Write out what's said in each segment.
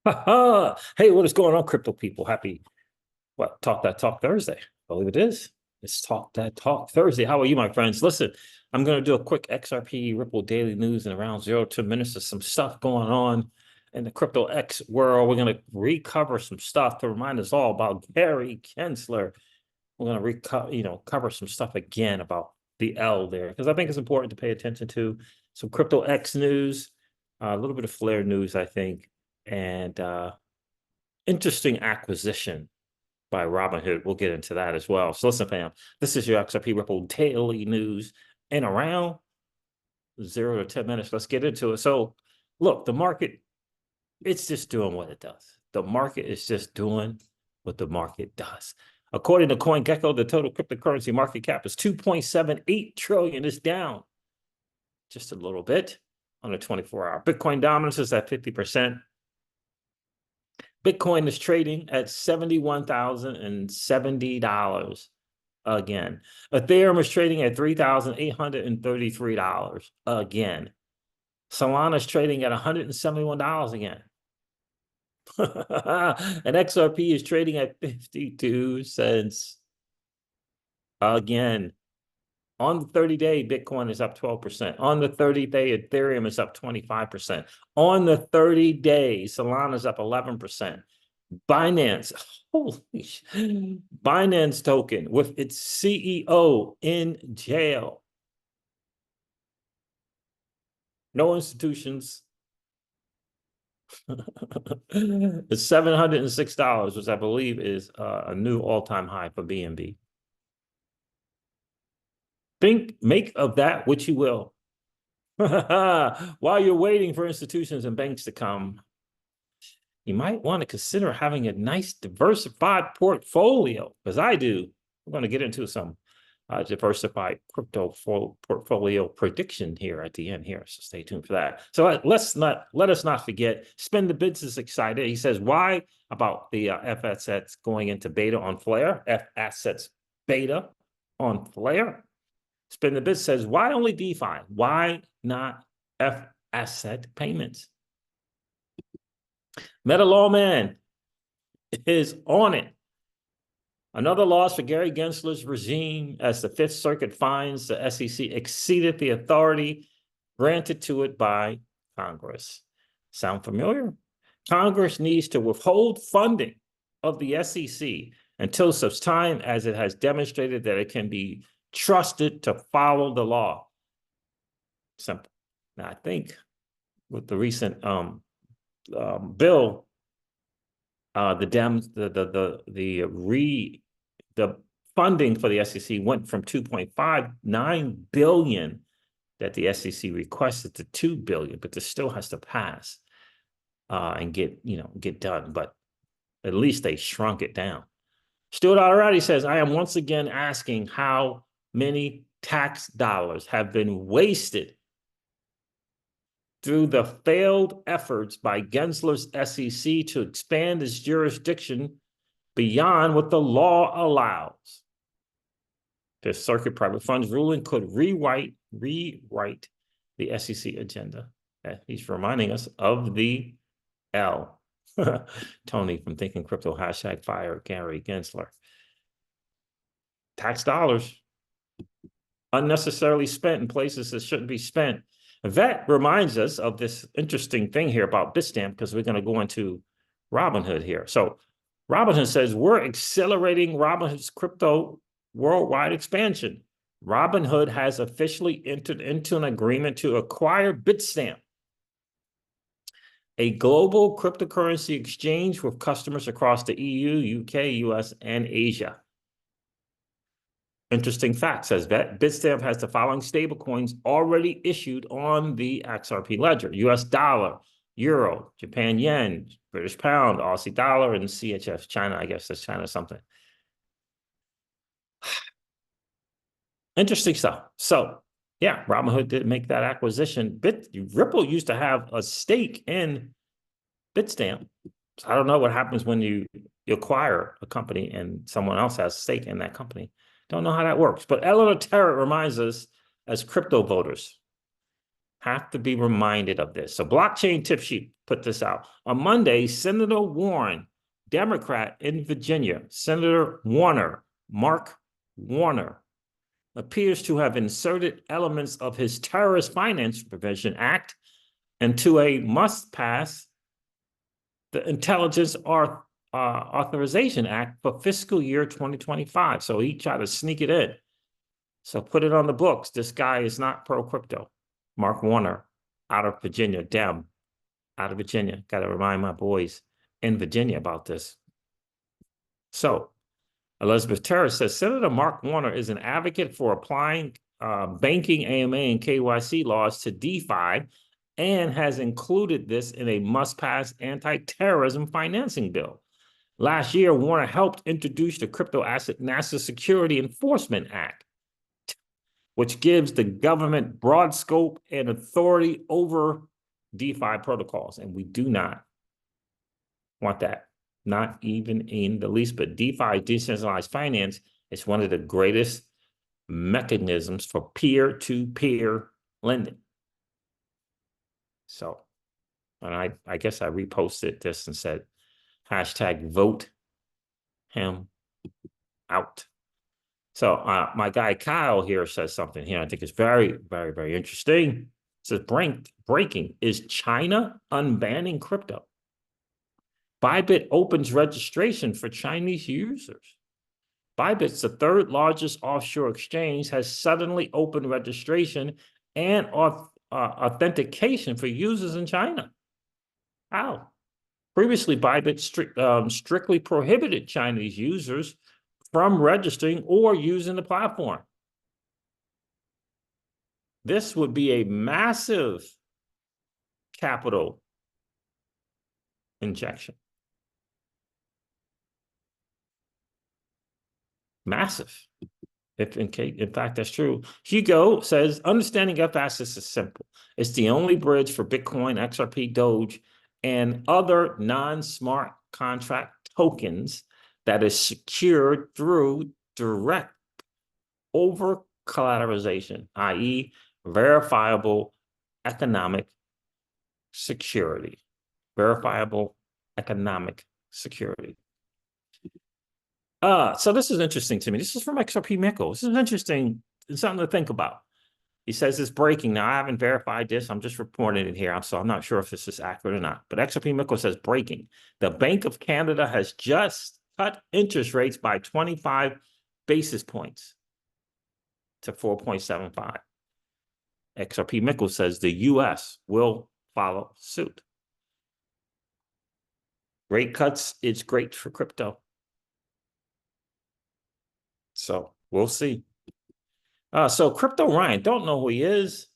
Hey, what is going on, crypto people? Happy, what, Talk That Talk Thursday. I believe it is. It's Talk That Talk Thursday. How are you, my friends? Listen, I'm going to do a quick XRP Ripple daily news in around 0 to 2 minutes. There's some stuff going on in the crypto X world. We're going to recover some stuff to remind us all about Gary Gensler. We're going to cover some stuff again about the L there, because I think it's important to pay attention to some crypto X news, a little bit of Flare news, I think, and interesting acquisition by Robinhood. We'll get into that as well. So listen, fam, this is your XRP Ripple daily news in around 0 to 10 minutes. Let's get into it. So look, the market, it's just doing what it does. The market is just doing what the market does. According to CoinGecko, the total cryptocurrency market cap is 2.78 trillion. It's down just a little bit on a 24-hour. Bitcoin dominance is at 50%. Bitcoin is trading at $71,070 again. Ethereum is trading at $3,833 again. Solana is trading at $171 again. And XRP is trading at 52 cents again. On the 30-day, Bitcoin is up 12%. On the 30-day, Ethereum is up 25%. On the 30-day, Solana is up 11%. Binance, Binance token with its CEO in jail. No institutions. It's $706, which I believe is a new all-time high for BNB. Make of that what you will. While you're waiting for institutions and banks to come, you might want to consider having a nice diversified portfolio, as I do. We're going to get into some diversified crypto portfolio prediction here at the end here, so stay tuned for that. So let us not forget, Spend the Bits is excited. He says, why about the F assets going into beta on Flare? F assets beta on Flare. Spend the Bits says, why only DeFi? Why not F asset payments? Meta Lawman is on it. Another loss for Gary Gensler's regime as the Fifth Circuit finds the SEC exceeded the authority granted to it by Congress. Sound familiar? Congress needs to withhold funding of the SEC until such time as it has demonstrated that it can be trusted to follow the law. Simple. Now, I think with the recent bill, the Dems, the funding for the SEC went from 2.59 billion that the SEC requested to 2 billion, but this still has to pass and get done. But at least they shrunk it down. Stuart already says, I am once again asking how many tax dollars have been wasted through the failed efforts by Gensler's SEC to expand its jurisdiction beyond what the law allows. The Circuit Private Funds ruling could rewrite the SEC agenda. He's reminding us of the L. Tony from Thinking Crypto, #fire Gary Gensler. Tax dollars unnecessarily spent in places that shouldn't be spent. That reminds us of this interesting thing here about Bitstamp, because we're going to go into Robinhood here. So Robinhood says, we're accelerating Robinhood's crypto worldwide expansion. Robinhood has officially entered into an agreement to acquire Bitstamp, a global cryptocurrency exchange with customers across the EU, UK, US, and Asia. Interesting fact says that Bitstamp has the following stablecoins already issued on the XRP ledger: US dollar, euro, Japan yen, British pound, Aussie dollar, and CHF, China. I guess that's China something. Interesting stuff. So yeah, Robinhood did make that acquisition. Ripple used to have a stake in Bitstamp. So I don't know what happens when you acquire a company and someone else has a stake in that company. Don't know how that works. But Eleanor Terrett reminds us, as crypto voters, Have to be reminded of this. So blockchain tip sheet put this out. On Monday, Senator Warren, Democrat in Virginia, Senator Warner, Mark Warner, appears to have inserted elements of his Terrorist Finance Prevention Act into a must-pass, the Intelligence Authorization Act for fiscal year 2025. So he tried to sneak it in. So put it on the books. This guy is not pro-crypto. Mark Warner, out of Virginia, Dem, out of Virginia. Got to remind my boys in Virginia about this. So Elizabeth Terrace says, Senator Mark Warner is an advocate for applying banking AMA and KYC laws to DeFi and has included this in a must-pass anti-terrorism financing bill. Last year, Warner helped introduce the Crypto Asset National Security Enforcement Act, which gives the government broad scope and authority over DeFi protocols. And we do not want that, not even in the least. But DeFi, decentralized finance, is one of the greatest mechanisms for peer-to-peer lending. So, and I guess I reposted this and said, hashtag vote him out. So my guy Kyle here says something here I think is very, very, very interesting. It says, breaking, is China unbanning crypto? Bybit opens registration for Chinese users. Bybit's the third largest offshore exchange, has suddenly opened registration and authentication for users in China. How? Previously, Bybit strictly prohibited Chinese users from registering or using the platform. This would be a massive capital injection. Massive. If in fact that's true. Hugo says, understanding FASIS is simple. It's the only bridge for Bitcoin, XRP, Doge, and other non-smart contract tokens that is secured through direct over collateralization, i.e., verifiable economic security. Verifiable economic security. So this is interesting to me. This is from XRP Mikkel. This is interesting. It's something to think about. He says it's breaking. Now, I haven't verified this. I'm just reporting it here. So I'm not sure if this is accurate or not. But XRP Mikkel says breaking. The Bank of Canada has just cut interest rates by 25 basis points to 4.75. XRP Mikkel says the U.S. will follow suit. Rate cuts, it's great for crypto. So we'll see. So Crypto Ryan, don't know who he is.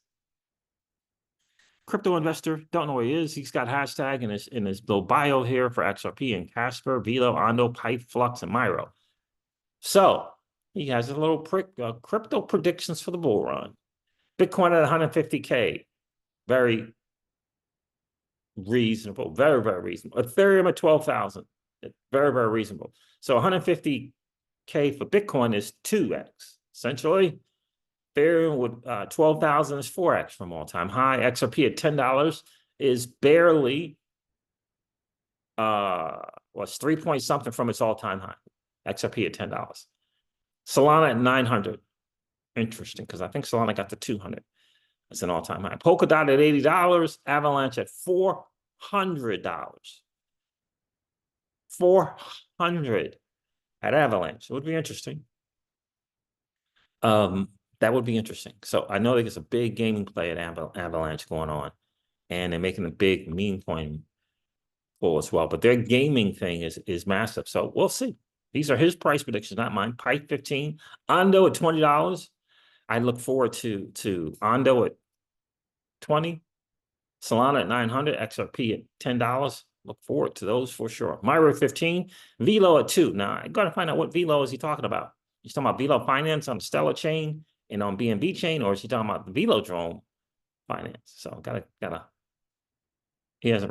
Crypto investor, don't know who he is. He's got hashtag in his little bio here for XRP and Casper, Velo, Ondo, Pipe, Flux, and Myro. So he has a little crypto predictions for the bull run. Bitcoin at 150K, very reasonable, very, very reasonable. Ethereum at 12,000, very, very reasonable. So 150K for Bitcoin is 2x. Essentially, Ethereum with 12,000 is 4x from all-time high. XRP at $10 is barely, it's 3 point something from its all-time high. XRP at $10. Solana at 900. Interesting, because I think Solana got to 200. That's an all-time high. Polkadot at $80. Avalanche at $400. 400 at Avalanche. It would be interesting. That would be interesting. So I know there's a big gaming play at Avalanche going on, and they're making a big meme coin pull as well. But their gaming thing is massive. So we'll see. These are his price predictions, not mine. Pipe 15, Ondo at $20. I look forward to Ondo at 20, Solana at 900, XRP at $10. Look forward to those for sure. Myro 15, Velo at 2. Now I got to find out what Velo is he talking about. He's talking about Velo Finance on the Stellar chain and on BNB chain, or is he talking about the Velodrome Finance? So gotta. He hasn't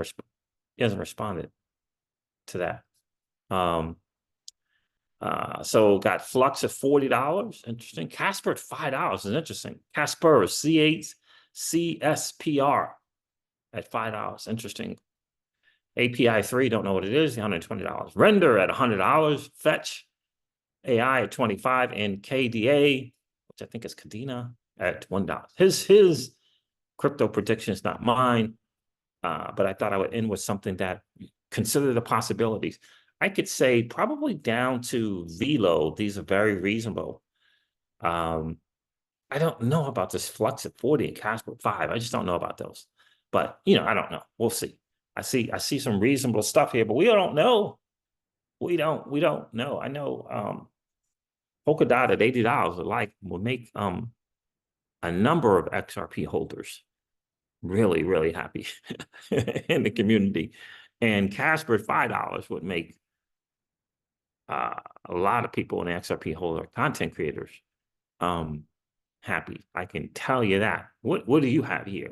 responded to that. So got Flux at $40. Interesting. Casper at $5 is interesting. Casper, C8, CSPR at $5. Interesting. API 3, don't know what it is, $120. Render at $100. Fetch AI at 25, and KDA, which I think is Kadena, at $1. His crypto prediction is not mine, but I thought I would end with something that consider the possibilities. I could say probably down to VLO. These are very reasonable. I don't know about this Flux at 40 and Casper at 5. I just don't know about those. But I don't know. We'll see. I see some reasonable stuff here, but we don't know. We don't know. I know Polkadot at $80 will make a number of XRP holders really, really happy in the community. And Casper at $5 would make a lot of people in the XRP holder content creators happy. I can tell you that. What do you have here?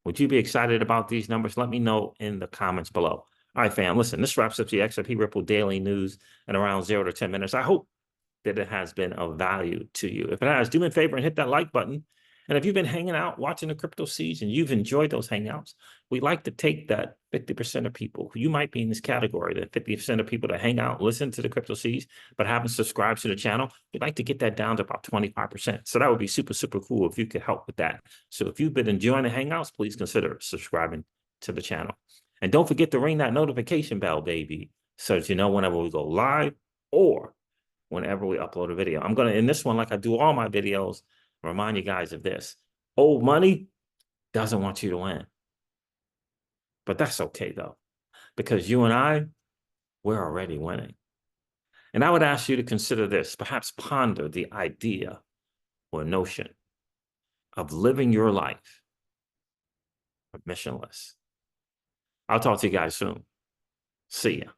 Would you be excited about these numbers? Let me know in the comments below. All right, fam, listen, this wraps up the XRP Ripple Daily News in around 0 to 10 minutes. I hope that it has been of value to you. If it has, do me a favor and hit that like button. And if you've been hanging out, watching the Crypto Seeds, and you've enjoyed those hangouts, we'd like to take that 50% of people who you might be in this category, that 50% of people that hang out, listen to the Crypto Seeds, but haven't subscribed to the channel. We'd like to get that down to about 25%. So that would be super, super cool if you could help with that. So if you've been enjoying the hangouts, please consider subscribing to the channel. And don't forget to ring that notification bell, baby, so that you know whenever we go live or whenever we upload a video. I'm going to, in this one, like I do all my videos, remind you guys of this. Old money doesn't want you to win. But that's okay, though, because you and we're already winning. And I would ask you to consider this, perhaps ponder the idea or notion of living your life permissionless. I'll talk to you guys soon. See ya.